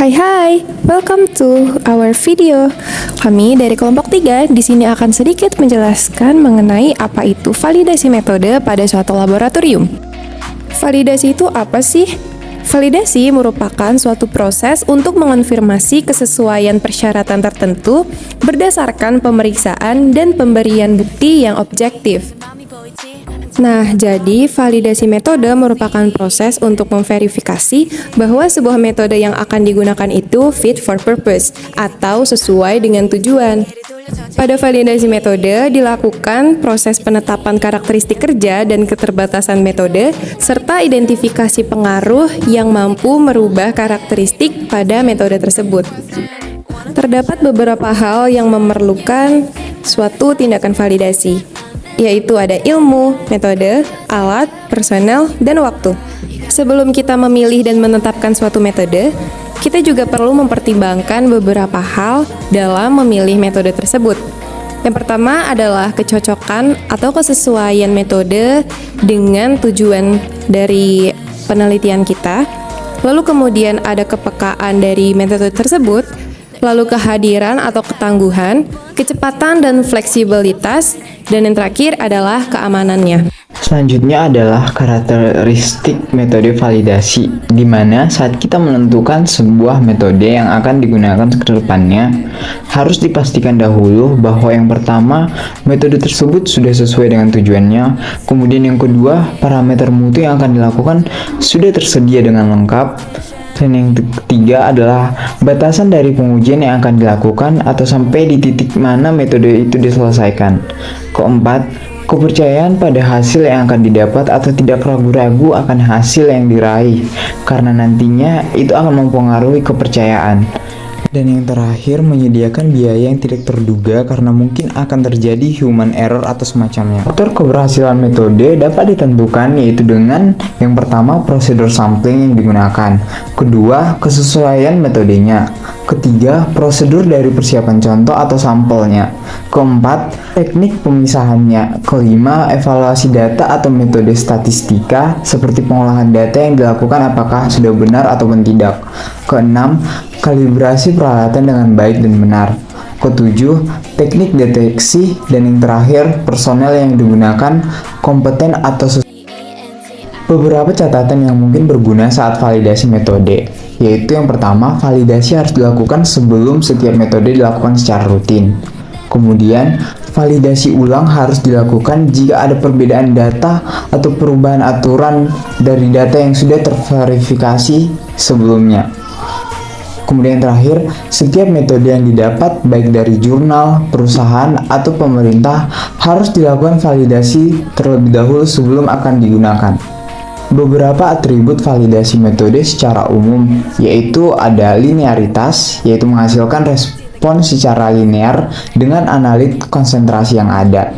Hai, welcome to our video. Kami dari kelompok 3 di sini akan sedikit menjelaskan mengenai apa itu validasi metode pada suatu laboratorium. Validasi itu apa sih? Validasi merupakan suatu proses untuk mengonfirmasi kesesuaian persyaratan tertentu berdasarkan pemeriksaan dan pemberian bukti yang objektif. Nah, jadi validasi metode merupakan proses untuk memverifikasi bahwa sebuah metode yang akan digunakan itu fit for purpose atau sesuai dengan tujuan. Pada validasi metode dilakukan proses penetapan karakteristik kerja dan keterbatasan metode serta identifikasi pengaruh yang mampu merubah karakteristik pada metode tersebut. Terdapat beberapa hal yang memerlukan suatu tindakan validasi, yaitu ada ilmu, metode, alat, personel, dan waktu. Sebelum kita memilih dan menetapkan suatu metode, kita juga perlu mempertimbangkan beberapa hal dalam memilih metode tersebut. Yang pertama adalah kecocokan atau kesesuaian metode dengan tujuan dari penelitian kita. Lalu kemudian ada kepekaan dari metode tersebut, lalu kehadiran atau ketangguhan, kecepatan dan fleksibilitas, dan yang terakhir adalah keamanannya. Selanjutnya adalah karakteristik metode validasi, di mana saat kita menentukan sebuah metode yang akan digunakan ke depannya, harus dipastikan dahulu bahwa yang pertama, metode tersebut sudah sesuai dengan tujuannya, kemudian yang kedua, parameter mutu yang akan dilakukan sudah tersedia dengan lengkap, dan yang ketiga adalah batasan dari pengujian yang akan dilakukan atau sampai di titik mana metode itu diselesaikan. Keempat, kepercayaan pada hasil yang akan didapat atau tidak ragu-ragu akan hasil yang diraih, karena nantinya itu akan mempengaruhi kepercayaan. Dan yang terakhir, menyediakan biaya yang tidak terduga karena mungkin akan terjadi human error atau semacamnya. Faktor keberhasilan metode dapat ditentukan yaitu dengan yang pertama, prosedur sampling yang digunakan, kedua, kesesuaian metodenya, ketiga, prosedur dari persiapan contoh atau sampelnya, keempat, teknik pemisahannya, kelima, evaluasi data atau metode statistika seperti pengolahan data yang dilakukan apakah sudah benar ataupun tidak, keenam, kalibrasi peralatan dengan baik dan benar, ketujuh, teknik deteksi, dan yang terakhir, personel yang digunakan kompeten atau sesuai. Beberapa catatan yang mungkin berguna saat validasi metode, yaitu yang pertama, validasi harus dilakukan sebelum setiap metode dilakukan secara rutin. Kemudian, validasi ulang harus dilakukan jika ada perbedaan data atau perubahan aturan dari data yang sudah terverifikasi sebelumnya. Kemudian terakhir, setiap metode yang didapat baik dari jurnal, perusahaan, atau pemerintah harus dilakukan validasi terlebih dahulu sebelum akan digunakan. Beberapa atribut validasi metode secara umum yaitu ada linearitas, yaitu menghasilkan respon secara linear dengan analit konsentrasi yang ada.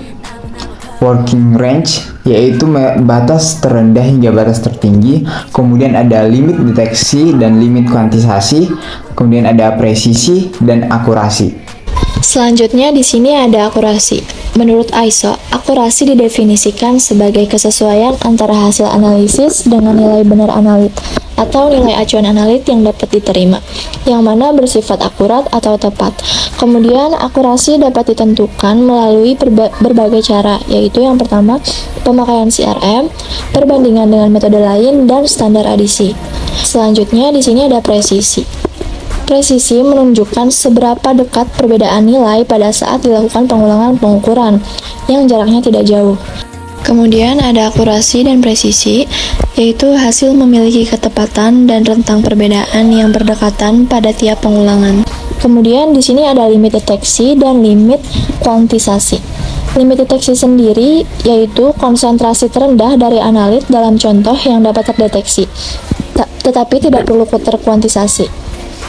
Working range, yaitu batas terendah hingga batas tertinggi. Kemudian ada limit deteksi dan limit kuantisasi. Kemudian ada presisi dan akurasi. Selanjutnya di sini ada akurasi. Menurut ISO, akurasi didefinisikan sebagai kesesuaian antara hasil analisis dengan nilai benar analit atau nilai acuan analit yang dapat diterima, yang mana bersifat akurat atau tepat. Kemudian, akurasi dapat ditentukan melalui berbagai cara, yaitu yang pertama, pemakaian CRM, perbandingan dengan metode lain, dan standar adisi. Selanjutnya, di sini ada presisi. Presisi menunjukkan seberapa dekat perbedaan nilai pada saat dilakukan pengulangan pengukuran, yang jaraknya tidak jauh. Kemudian ada akurasi dan presisi, yaitu hasil memiliki ketepatan dan rentang perbedaan yang berdekatan pada tiap pengulangan. Kemudian di sini ada limit deteksi dan limit kuantisasi. Limit deteksi sendiri yaitu konsentrasi terendah dari analit dalam contoh yang dapat terdeteksi, tetapi tidak perlu terkuantisasi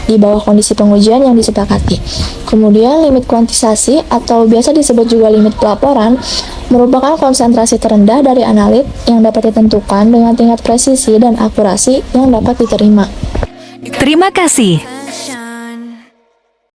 di bawah kondisi pengujian yang disepakati. Kemudian limit kuantisasi atau biasa disebut juga limit pelaporan merupakan konsentrasi terendah dari analit yang dapat ditentukan dengan tingkat presisi dan akurasi yang dapat diterima. Terima kasih.